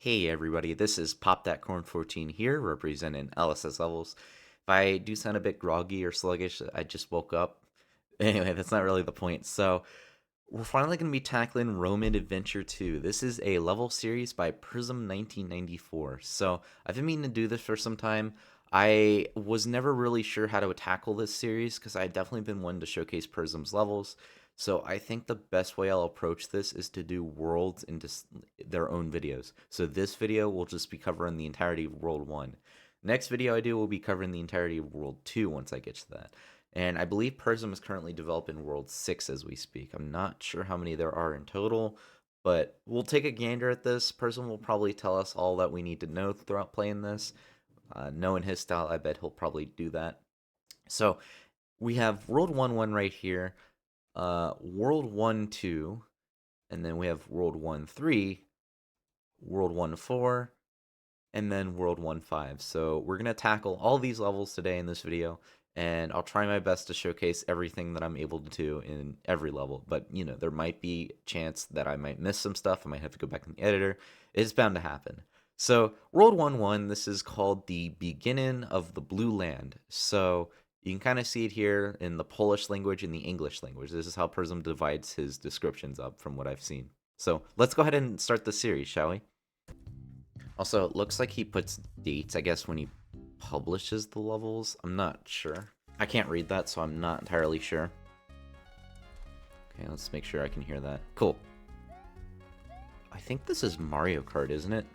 Hey everybody, this is Pop That Corn 14 here, representing LSS levels. If I do sound a bit groggy or sluggish, I just woke up. Anyway, that's not really the point. So, we're finally going to be tackling Roman Adventure 2. This is a level series by Prism1994. So, I've been meaning to do this for some time. I was never really sure how to tackle this series because I've definitely been one to showcase Prism's levels. So I think the best way I'll approach this is to do worlds into their own videos. So this video will just be covering the entirety of World 1. Next video I do will be covering the entirety of World 2 once I get to that. And I believe Prism is currently developing World 6 as we speak. I'm not sure how many there are in total, but we'll take a gander at this. Prism will probably tell us all that we need to know throughout playing this. Knowing his style, I bet he'll probably do that. So we have World 1 right here, World 1 2, and then we have World 1 3, World 1 4, and then World 1 5. So we're going to tackle all these levels today in this video, and I'll try my best to showcase everything that I'm able to do in every level. But, you know, there might be a chance that I might miss some stuff. I might have to go back in the editor. It's bound to happen. So World 1 this is called the beginning of the Blue Land. So you can kind of see it here in the Polish language and the English language. This is how Prism divides his descriptions up from what I've seen. So let's go ahead and start the series, shall we? Also, it looks like he puts dates, I guess, when he publishes the levels. I'm not sure. I can't read that, so I'm not entirely sure. Okay, let's make sure I can hear that. Cool. I think this is Mario Kart, isn't it?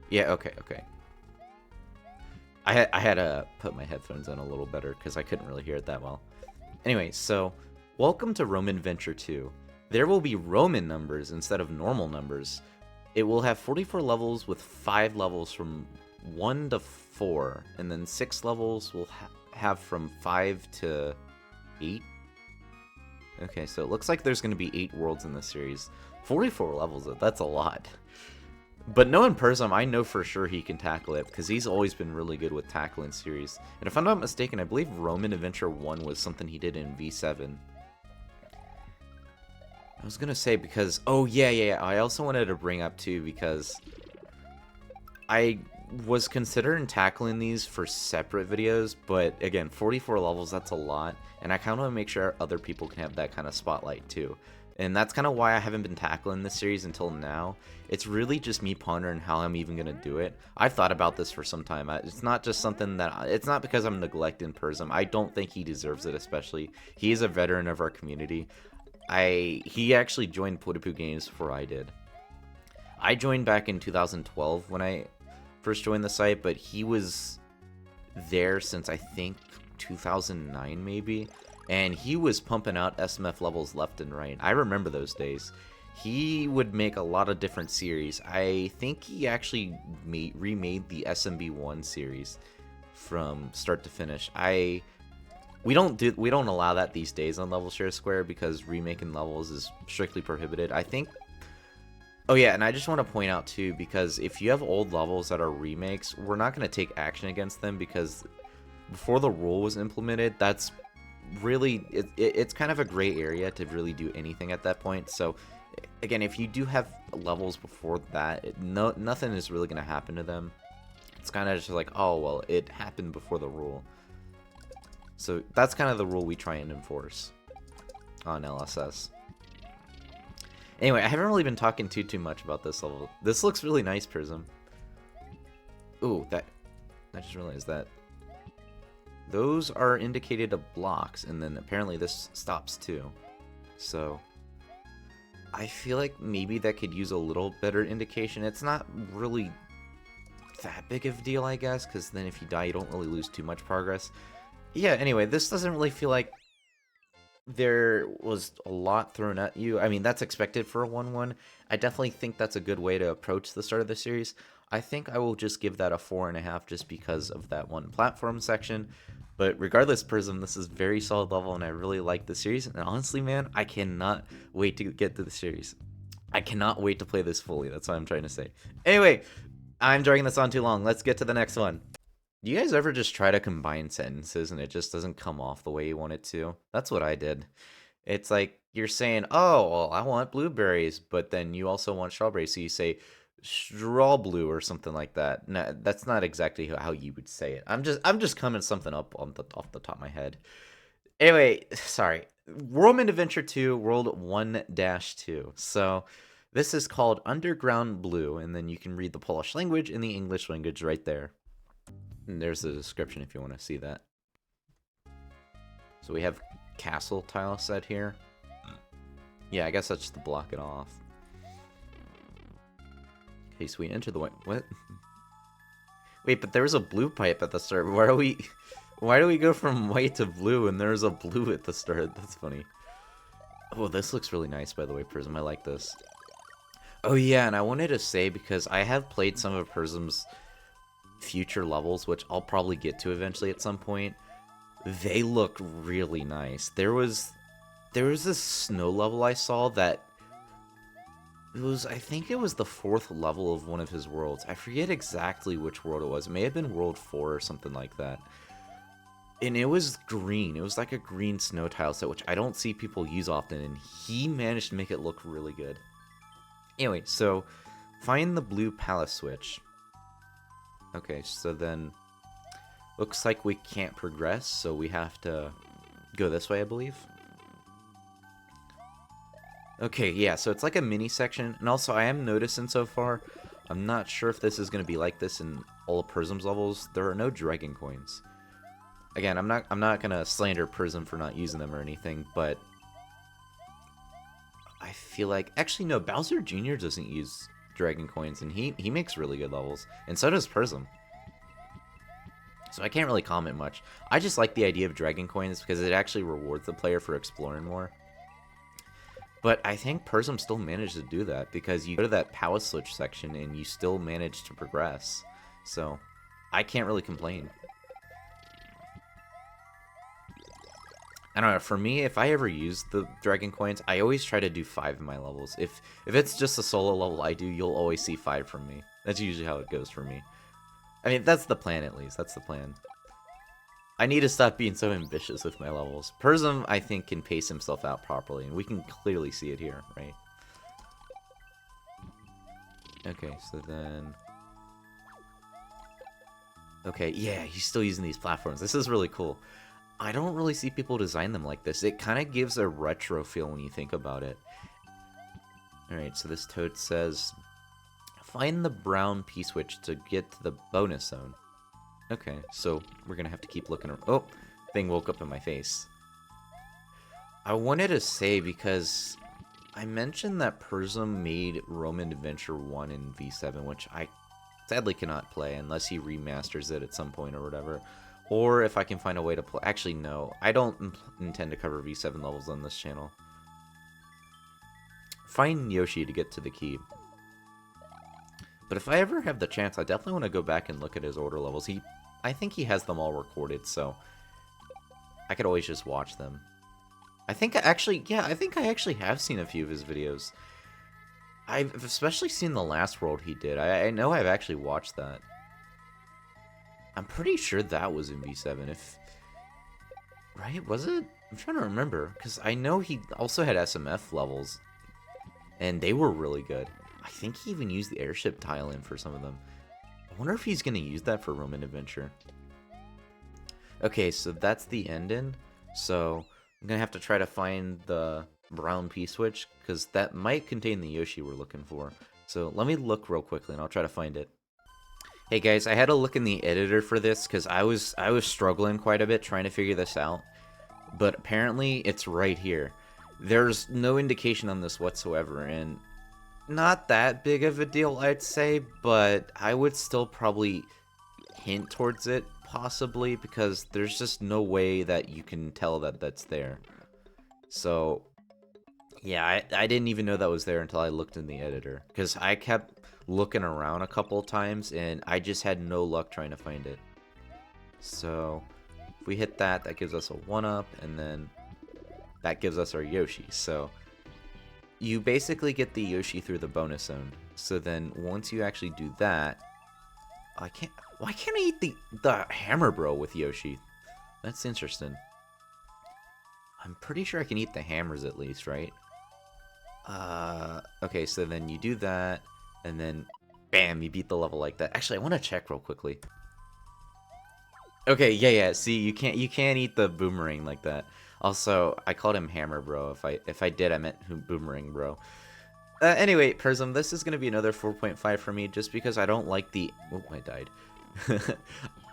Yeah, okay. I had to put my headphones in a little better because I couldn't really hear it that well. Anyway, so welcome to Roman Adventure 2. There will be Roman numbers instead of normal numbers. It will have 44 levels with 5 levels from 1 to 4, and then 6 levels will have from 5 to 8. Okay, so it looks like there's going to be 8 worlds in this series. 44 levels, that's a lot. But knowing Prism, I know for sure he can tackle it, because he's always been really good with tackling series. And if I'm not mistaken, I believe Roman Adventure 1 was something he did in V7. I was gonna say because, oh yeah, I also wanted to bring up too, because I was considering tackling these for separate videos, but again, 44 levels, that's a lot, and I kind of want to make sure other people can have that kind of spotlight too. And that's kind of why I haven't been tackling this series until now. It's really just me pondering how I'm even going to do it. I've thought about this for some time. It's not just something that... It's not because I'm neglecting Prism. I don't think he deserves it, especially. He is a veteran of our community. He actually joined Poo Games before I did. I joined back in 2012 when I first joined the site, but he was there since I think 2009 maybe. And he was pumping out SMF levels left and right. I remember those days. He would make a lot of different series. I think he actually remade the SMB1 series from start to finish. We don't allow that these days on Level Share Square because remaking levels is strictly prohibited. I think. Oh yeah, and I just want to point out too, because if you have old levels that are remakes, we're not going to take action against them, because before the rule was implemented, that's really it's kind of a gray area to really do anything at that point. So again, if you do have levels before that, nothing is really going to happen to them. It's kind of just like, oh well, it happened before the rule. So that's kind of the rule we try and enforce on LSS. Anyway, I haven't really been talking too much about this level. This looks really nice, Prism. Ooh, I just realized that those are indicated of blocks, and then apparently this stops too. So I feel like maybe that could use a little better indication. It's not really that big of a deal, I guess, because then if you die, you don't really lose too much progress. Yeah, anyway, this doesn't really feel like there was a lot thrown at you. I mean, that's expected for a 1-1. I definitely think that's a good way to approach the start of the series. I think I will just give that a 4.5 just because of that one platform section. But regardless, Prism, this is very solid level, and I really like the series. And honestly, man, I cannot wait to get to the series. I cannot wait to play this fully. That's what I'm trying to say. Anyway, I'm dragging this on too long. Let's get to the next one. Do you guys ever just try to combine sentences and it just doesn't come off the way you want it to? That's what I did. It's like you're saying, oh, well, I want blueberries, but then you also want strawberries. So you say, straw blue or something like that. No, that's not exactly how you would say it. I'm just coming something up off the top of my head. Anyway, sorry. Roman Adventure 2 World 1-2. So this is called Underground Blue, and then you can read the Polish language and the English language right there. And there's the description if you want to see that. So we have castle tile set here. Yeah, I guess that's just to block it off. Okay, so we enter the white. What? Wait, but there was a blue pipe at the start. Why do we go from white to blue and there's a blue at the start? That's funny. Oh, this looks really nice, by the way, Prism. I like this. Oh, yeah, and I wanted to say, because I have played some of Prism's future levels, which I'll probably get to eventually at some point. They look really nice. There was this snow level I saw that I think it was the 4th level of one of his worlds. I forget exactly which world it was. It may have been World 4 or something like that. And it was green. It was like a green snow tile set, which I don't see people use often, and he managed to make it look really good. Anyway, so find the blue palace switch. Okay, so then looks like we can't progress, so we have to go this way, I believe. Okay, yeah, so it's like a mini section, and also I am noticing so far, I'm not sure if this is going to be like this in all of Prism's levels, there are no dragon coins. Again, I'm not going to slander Prism for not using them or anything, but I feel like, actually no, Bowser Jr. doesn't use dragon coins, and he makes really good levels, and so does Prism. So I can't really comment much. I just like the idea of dragon coins because it actually rewards the player for exploring more. But I think Prism still managed to do that because you go to that power switch section and you still manage to progress. So I can't really complain. I don't know, for me, if I ever use the dragon coins, I always try to do 5 in my levels. If it's just a solo level I do, you'll always see 5 from me. That's usually how it goes for me. I mean, that's the plan at least. That's the plan. I need to stop being so ambitious with my levels. Prism, I think, can pace himself out properly, and we can clearly see it here, right? Okay, so then... Okay, yeah, he's still using these platforms. This is really cool. I don't really see people design them like this. It kind of gives a retro feel when you think about it. Alright, so this toad says... Find the brown P-switch to get to the bonus zone. Okay, so we're gonna have to keep looking around. Oh, thing woke up in my face. I wanted to say, because I mentioned that Prism made Roman Adventure 1 in V7, which I sadly cannot play unless he remasters it at some point or whatever. Or if I can find a way to play. Actually, no, I don't intend to cover V7 levels on this channel. Find Yoshi to get to the key. But if I ever have the chance, I definitely want to go back and look at his order levels. I think he has them all recorded, so I could always just watch them. I think I actually have seen a few of his videos. I've especially seen the last world he did. I know I've actually watched that. I'm pretty sure that was in V7. Right? Was it? I'm trying to remember, because I know he also had SMF levels, and they were really good. I think he even used the airship tile in for some of them. I wonder if he's going to use that for Roman Adventure. Okay, so that's the ending. So I'm going to have to try to find the brown P-switch, because that might contain the Yoshi we're looking for. So let me look real quickly, and I'll try to find it. Hey guys, I had to look in the editor for this, because I was struggling quite a bit trying to figure this out. But apparently, it's right here. There's no indication on this whatsoever, and... not that big of a deal, I'd say, but I would still probably hint towards it, possibly, because there's just no way that you can tell that that's there. So, yeah, I didn't even know that was there until I looked in the editor, because I kept looking around a couple of times, and I just had no luck trying to find it. So, if we hit that, that gives us a 1-up, and then that gives us our Yoshi, so... you basically get the Yoshi through the bonus zone. So then, once you actually do that... why can't I eat the Hammer Bro with Yoshi? That's interesting. I'm pretty sure I can eat the hammers at least, right? Okay, so then you do that, and then bam, you beat the level like that. Actually, I want to check real quickly. Okay, yeah. See, you can't eat the boomerang like that. Also, I called him Hammer Bro. If I did, I meant Boomerang Bro. Anyway, Prism, this is gonna be another 4.5 for me, just because I don't like the. Oh, I died.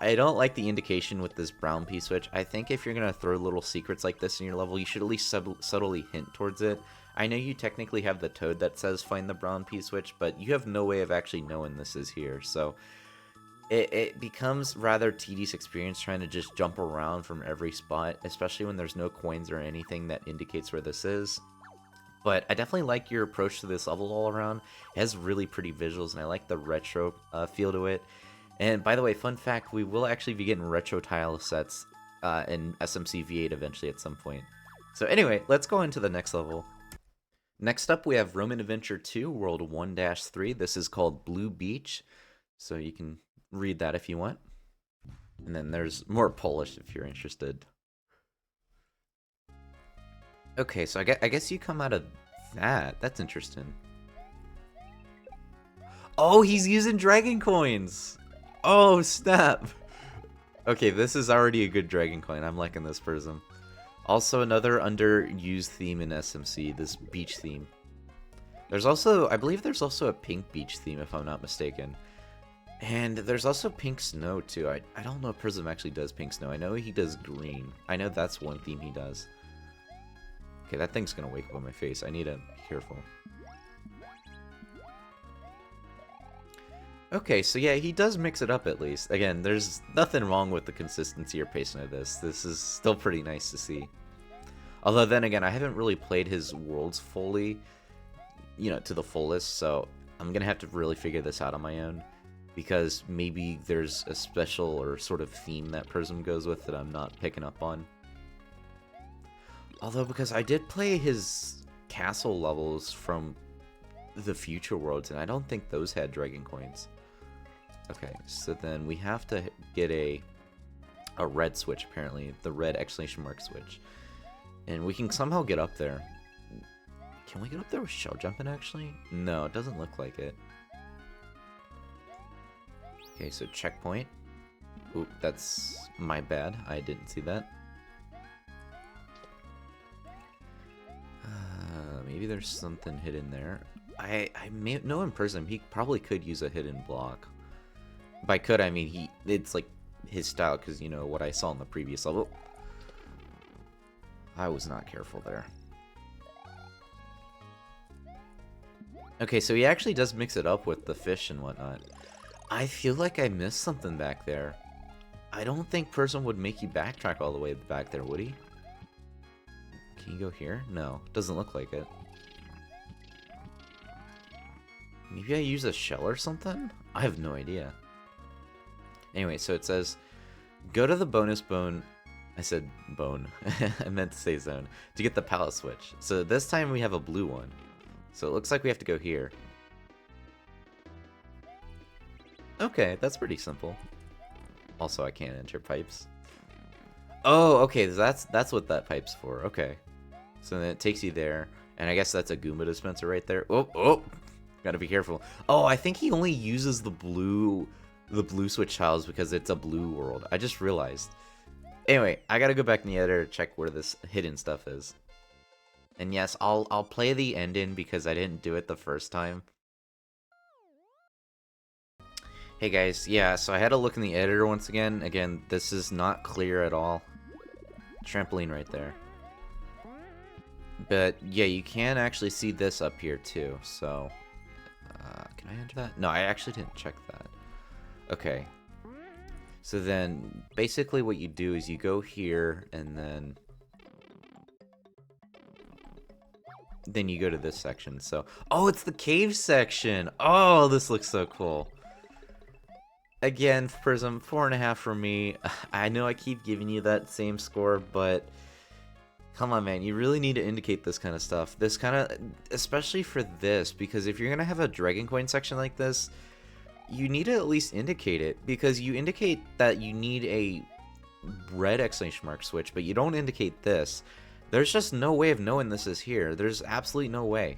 I don't like the indication with this brown P-switch. I think if you're gonna throw little secrets like this in your level, you should at least subtly hint towards it. I know you technically have the toad that says find the brown P-switch, but you have no way of actually knowing this is here, so it becomes rather tedious experience trying to just jump around from every spot, especially when there's no coins or anything that indicates where this is. But I definitely like your approach to this level all around. It has really pretty visuals, and I like the retro feel to it. And by the way, fun fact, we will actually be getting retro tile sets in SMC V8 eventually at some point. So anyway, let's go into the next level. Next up, we have Roman Adventure 2, World 1-3. This is called Blue Beach, so you can read that if you want. And then there's more Polish if you're interested. Okay, so I guess you come out of that. That's interesting. Oh, he's using dragon coins! Oh, snap! Okay, this is already a good dragon coin. I'm liking this Prism. Also, another underused theme in SMC, this beach theme. There's also, I believe there's also a pink beach theme, if I'm not mistaken. And there's also pink snow, too. I don't know if Prism actually does pink snow. I know he does green. I know that's one theme he does. Okay, that thing's gonna wake up on my face. I need to be careful. Okay, so yeah, he does mix it up at least. Again, there's nothing wrong with the consistency or pacing of this. This is still pretty nice to see. Although then again, I haven't really played his worlds fully, you know, to the fullest, so I'm gonna have to really figure this out on my own. Because maybe there's a special or sort of theme that Prism goes with that I'm not picking up on. Although, because I did play his castle levels from the future worlds, and I don't think those had dragon coins. Okay, so then we have to get a red switch, apparently. The red exclamation mark switch. And we can somehow get up there. Can we get up there with shell jumping, actually? No, it doesn't look like it. Okay, so checkpoint. Oop, that's my bad. I didn't see that. Maybe there's something hidden there. I may know in Prism he probably could use a hidden block. By could, I mean it's like his style, because you know what I saw in the previous level. I was not careful there. Okay, so he actually does mix it up with the fish and whatnot. I feel like I missed something back there. I don't think Prism would make you backtrack all the way back there, would he? Can you go here? No, doesn't look like it. Maybe I use a shell or something? I have no idea. Anyway, so it says, go to the bonus bone. I said bone. I meant to say zone. To get the palette switch. So this time we have a blue one. So it looks like we have to go here. Okay, that's pretty simple. Also, I can't enter pipes. Oh, okay, that's what that pipe's for. Okay. So then it takes you there, and I guess that's a Goomba dispenser right there. Oh, gotta be careful. Oh, I think he only uses the blue switch tiles because it's a blue world. I just realized. Anyway, I gotta go back in the editor to check where this hidden stuff is. And yes, I'll play the end in because I didn't do it the first time. Hey guys, yeah, so I had to look in the editor once again. Again, this is not clear at all. Trampoline right there. But yeah, you can actually see this up here too, so can I enter that? No, I actually didn't check that. Okay. So then basically what you do is you go here and then you go to this section. So, oh, it's the cave section. Oh, this looks so cool. Again, Prism, 4.5 for me. I know I keep giving you that same score, but come on, man. You really need to indicate this kind of stuff. This kind of, especially for this, because if you're going to have a Dragon Coin section like this, you need to at least indicate it, because you indicate that you need a red exclamation mark switch, but you don't indicate this. There's just no way of knowing this is here. There's absolutely no way.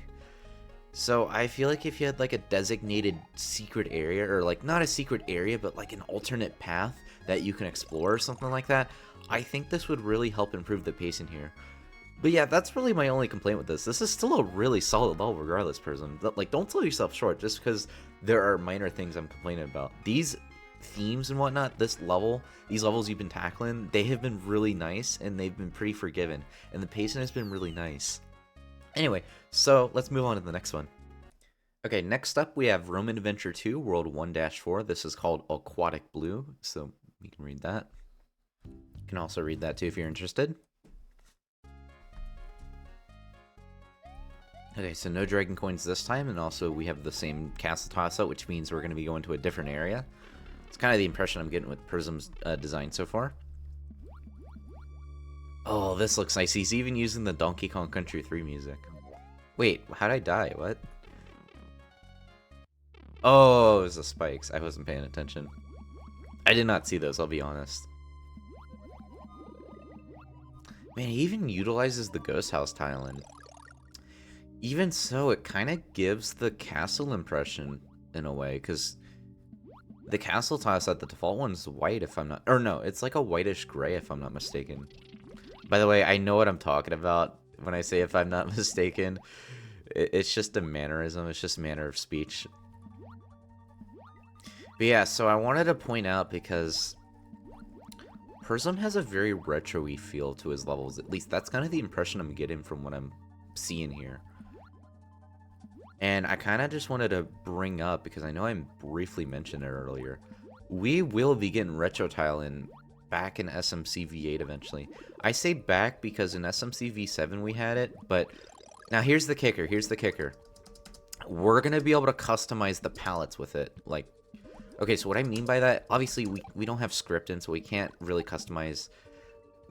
So I feel like if you had like a designated secret area, or like not a secret area, but like an alternate path that you can explore or something like that, I think this would really help improve the pacing here. But yeah, that's really my only complaint with this. This is still a really solid level regardless, Prism. Like, don't sell yourself short just because there are minor things I'm complaining about. These themes and whatnot, these levels you've been tackling, they have been really nice, and they've been pretty forgiving. And the pacing has been really nice. Anyway, so let's move on to the next one. Okay, next up we have Roman Adventure 2, World 1-4. This is called Aquatic Blue, so you can read that. You can also read that too if you're interested. Okay, so no dragon coins this time, and also we have the same castle toss-out, which means we're going to be going to a different area. It's kind of the impression I'm getting with Prism's design so far. Oh, this looks nice. He's even using the Donkey Kong Country 3 music. Wait, how'd I die? What? Oh, it was the spikes. I wasn't paying attention. I did not see those, I'll be honest. Man, he even utilizes the ghost house tiling. Even so, it kind of gives the castle impression in a way, because the castle tile set, the default one's white if I'm not, or no, it's like a whitish gray if I'm not mistaken. By the way, I know what I'm talking about when I say if I'm not mistaken. It's just a mannerism, it's just manner of speech. But yeah, so I wanted to point out because Prism has a very retro-y feel to his levels. At least that's kind of the impression I'm getting from what I'm seeing here. And I kind of just wanted to bring up, because I know I briefly mentioned it earlier, we will be getting retro tiling back in SMC V8 eventually. I say back because in SMC V7 we had it, but now here's the kicker, We're going to be able to customize the palettes with it. Like, okay, so what I mean by that, obviously we don't have scripting, so we can't really customize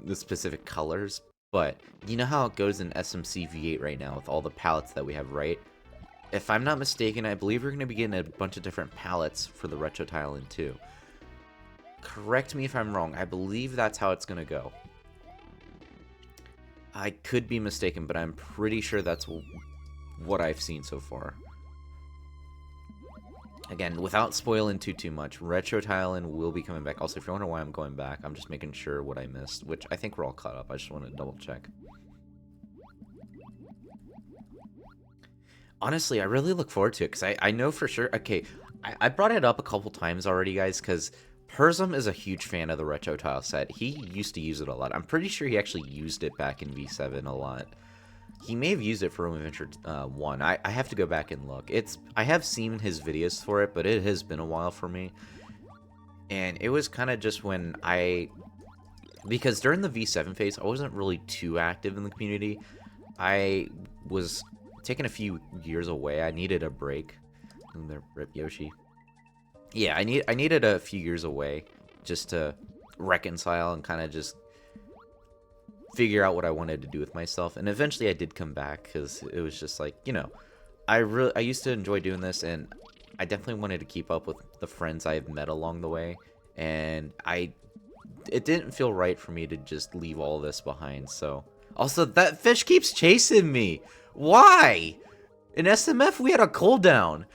the specific colors, but you know how it goes in SMC V8 right now with all the palettes that we have, right? If I'm not mistaken, I believe we're going to be getting a bunch of different palettes for the retro tiling too. Correct me if I'm wrong. I believe that's how it's going to go. I could be mistaken, but I'm pretty sure that's what I've seen so far. Again, without spoiling too much, retro tiling will be coming back. Also, if you're wondering why I'm going back, I'm just making sure what I missed, which I think we're all caught up. I just want to double check. Honestly, I really look forward to it, because I know for sure... Okay, I brought it up a couple times already, guys, because Persum is a huge fan of the retro tile set. He used to use it a lot. I'm pretty sure he actually used it back in V7 a lot. He may have used it for Roman Adventure 1. I have to go back and look. I have seen his videos for it, but it has been a while for me. And it was kind of just when because during the V7 phase, I wasn't really too active in the community. I was taking a few years away. I needed a break. Rip Yoshi. Yeah, I needed a few years away just to reconcile and kind of just figure out what I wanted to do with myself. And eventually I did come back, because it was just like, you know, I used to enjoy doing this, and I definitely wanted to keep up with the friends I've met along the way, and it didn't feel right for me to just leave all this behind. So also, that fish keeps chasing me. Why? In SMF we had a cooldown.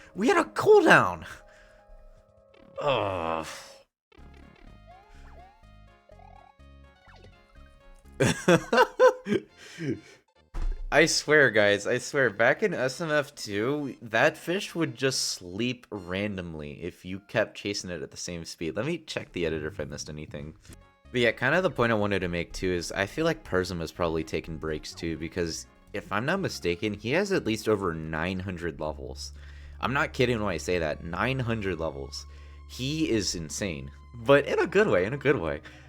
Ugh. I swear, guys, back in SMF2, that fish would just sleep randomly if you kept chasing it at the same speed. Let me check the editor if I missed anything. But yeah, kind of the point I wanted to make too is I feel like Persum has probably taken breaks too, because if I'm not mistaken, he has at least over 900 levels. I'm not kidding when I say that, 900 levels. He is insane, but in a good way,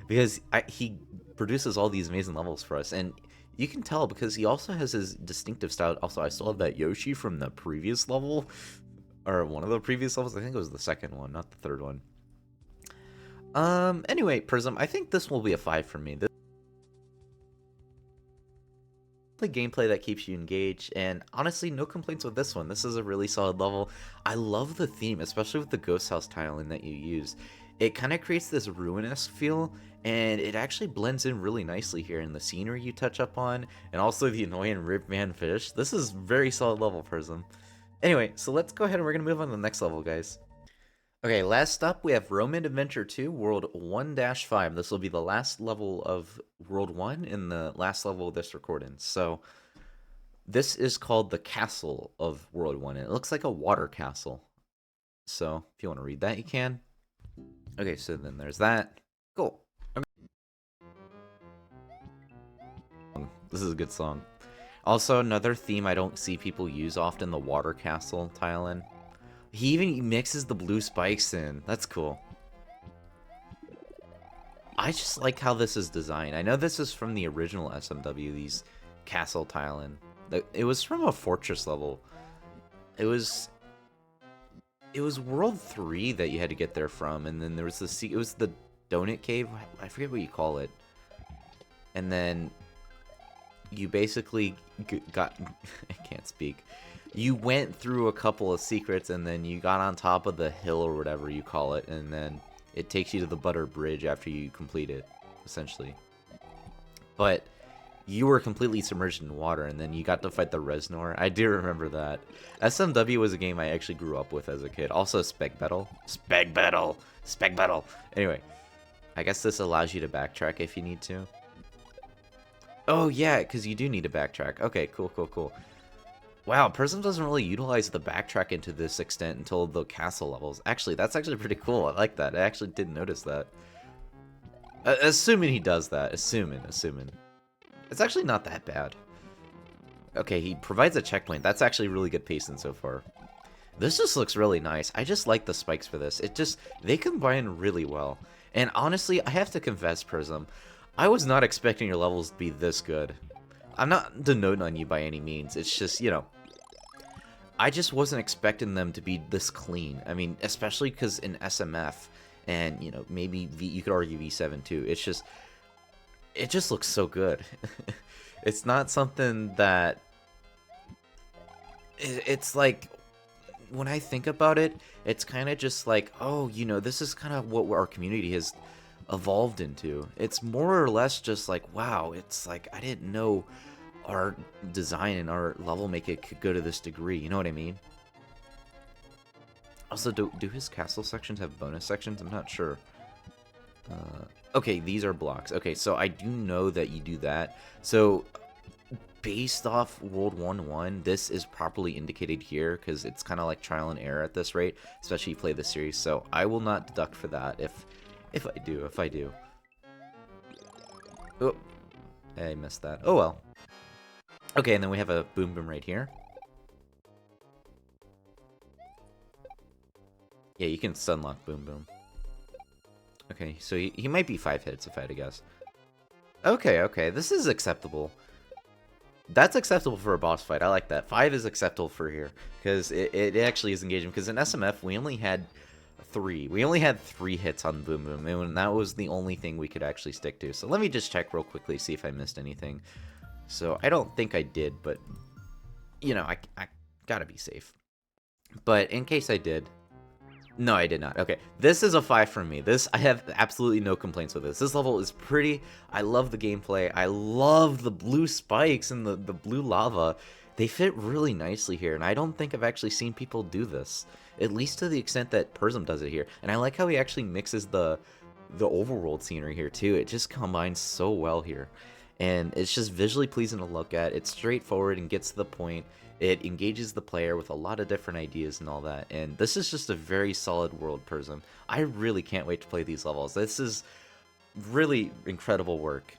because he produces all these amazing levels for us, and you can tell because he also has his distinctive style. Also, I still have that Yoshi from the previous level, or one of the previous levels. I think it was the second one, not the third one. Anyway, Prism, I think this will be a 5 for me. The gameplay that keeps you engaged, and honestly, no complaints with this one. This is a really solid level. I love the theme, especially with the ghost house tiling that you use. It kind of creates this ruinous feel, and it actually blends in really nicely here in the scenery you touch up on, and also the annoying Rip Man Fish. This is very solid level, Prism. Anyway, so let's go ahead and we're going to move on to the next level, guys. Okay, last up, we have Roman Adventure 2, World 1-5. This will be the last level of World 1 and the last level of this recording. So, this is called the Castle of World 1, and it looks like a water castle. So, if you want to read that, you can. Okay, so then there's that. Cool. Okay. This is a good song. Also, another theme I don't see people use often, the water castle tile-in. He even mixes the blue spikes in. That's cool. I just like how this is designed. I know this is from the original SMW, these castle tile-in. It was from a fortress level. It was World 3 that you had to get there from, and then there was it was the donut cave. I forget what you call it. And then you basically got I can't speak. You went through a couple of secrets, and then you got on top of the hill or whatever you call it, and then it takes you to the Butter Bridge after you complete it, essentially. But you were completely submerged in water, and then you got to fight the Reznor. I do remember that. SMW was a game I actually grew up with as a kid. Also, Spec Battle. Spec Battle! Spec Battle! Anyway, I guess this allows you to backtrack if you need to. Oh, yeah, because you do need to backtrack. Okay, cool, cool, cool. Wow, Prism doesn't really utilize the backtrack to this extent until the castle levels. Actually, that's actually pretty cool. I like that. I actually didn't notice that. Assuming he does that. Assuming. It's actually not that bad. Okay, he provides a checkpoint. That's actually really good pacing so far. This just looks really nice. I just like the spikes for this. They combine really well. And honestly, I have to confess, Prism, I was not expecting your levels to be this good. I'm not denoting on you by any means. It's just, you know, I just wasn't expecting them to be this clean. I mean, especially because in SMF, and, you know, maybe you could argue V7 too, it just looks so good. It's not something that... It's like, when I think about it, it's kind of just like, oh, you know, this is kind of what our community has evolved into. It's more or less just like, wow, it's like, I didn't know our design and our level making could go to this degree, you know what I mean? Also, do his castle sections have bonus sections? I'm not sure. Okay, these are blocks. Okay, so I do know that you do that. So, based off World 1-1, this is properly indicated here, because it's kind of like trial and error at this rate, especially if you play the series, so I will not deduct for that if I do. Oh, I missed that. Oh well. Okay, and then we have a Boom Boom right here. Yeah, you can Sunlock Boom Boom. Okay, so he might be 5 hits if I had to guess. Okay, this is acceptable. That's acceptable for a boss fight. I like that. 5 is acceptable for here, because it actually is engaging. Because in SMF, we only had 3. We only had 3 hits on Boom Boom, and that was the only thing we could actually stick to. So let me just check real quickly, see if I missed anything. So I don't think I did, but, you know, I gotta be safe. But in case I did... No, I did not. Okay, this is a 5 from me. I have absolutely no complaints with this. This level is pretty. I love the gameplay. I love the blue spikes and the blue lava. They fit really nicely here, and I don't think I've actually seen people do this, at least to the extent that Prism does it here. And I like how he actually mixes the overworld scenery here too. It just combines so well here, and it's just visually pleasing to look at. It's straightforward and gets to the point. It engages the player with a lot of different ideas and all that, and this is just a very solid world, Prism. I really can't wait to play these levels. This is really incredible work.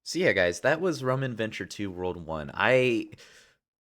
So yeah, guys, that was Roman Adventure 2 World 1.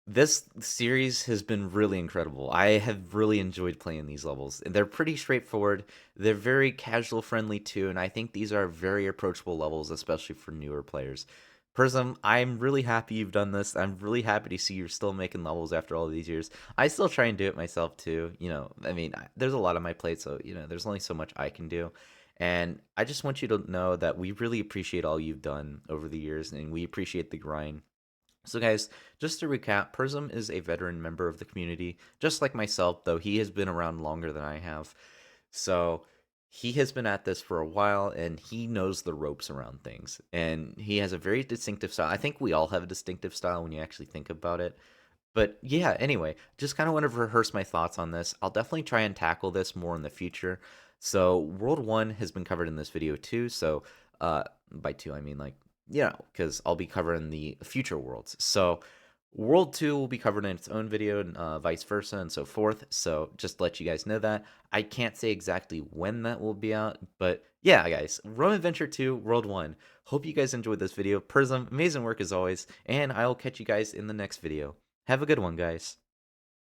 This series has been really incredible. I have really enjoyed playing these levels. They're pretty straightforward. They're very casual friendly too, and I think these are very approachable levels, especially for newer players. Prism, I'm really happy you've done this. I'm really happy to see you're still making levels after all these years. I still try and do it myself too. You know, I mean, there's a lot on my plate, so, you know, there's only so much I can do. And I just want you to know that we really appreciate all you've done over the years, and we appreciate the grind. So guys, just to recap, Prism is a veteran member of the community, just like myself, though he has been around longer than I have. So he has been at this for a while, and he knows the ropes around things. And he has a very distinctive style. I think we all have a distinctive style when you actually think about it. But yeah, anyway, just kind of want to rehearse my thoughts on this. I'll definitely try and tackle this more in the future. So World 1 has been covered in this video too. So by two, I mean like, because I'll be covering the future worlds. So World 2 will be covered in its own video and vice versa and so forth. So just to let you guys know that. I can't say exactly when that will be out, but yeah, guys, Rome Adventure 2 World 1. Hope you guys enjoyed this video. Prism, amazing work as always, and I'll catch you guys in the next video. Have a good one, guys.